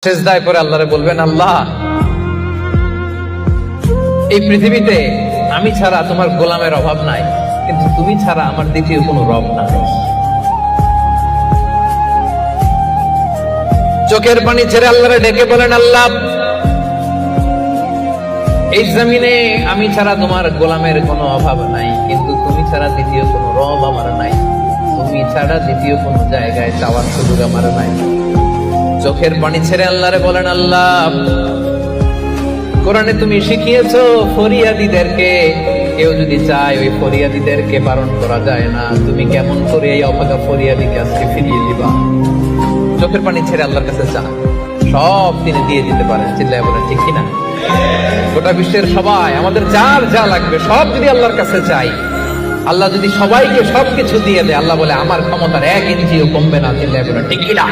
সিজদায় পড়ে আল্লাহরে বলবেন, আল্লাহ এই পৃথিবীতে আমি ছাড়া তোমার গোলামের অভাব নাই, কিন্তু তুমি ছাড়া আমার দ্বিতীয় কোনো রব নাই। চোখের পানি ছেড়ে আল্লাহরে ডেকে বলেন, আল্লাহ এই জমিনে আমি ছাড়া তোমার গোলামের কোনো অভাব নাই, কিন্তু তুমি ছাড়া দ্বিতীয় কোনো রব আমার নাই, তুমি ছাড়া দ্বিতীয় কোনো জায়গায় চাওয়ার সুযোগ আমার নাই। চোখের পানি ছেড়ে আল্লাহরে বলেন, আল্লাহ কোরআনে তুমি শিখিয়েছো ফরিয়াদীদেরকে কেউ যদি চায় ওই ফরিয়াদীদেরকে বারণ করা যায় না, তুমি কেমন করে এই অভাগা ফরিয়াদীকে আজকে ফিরিয়ে দিবা? চোখের পানি ছেড়ে আল্লাহর কাছে চান, সব তিনি দিয়ে দিতে পারেন। চিল্লায় বলেন ঠিক কিনা? গোটা বিশ্বের সবাই আমাদের যার যা লাগবে সব যদি আল্লাহর কাছে চাই, আল্লাহ যদি সবাইকে সবকিছু দিয়ে দেয়, আল্লাহ বলে আমার ক্ষমতার 1 ইঞ্চিও কমবে না। চিল্লায় বলেন ঠিক কিনা?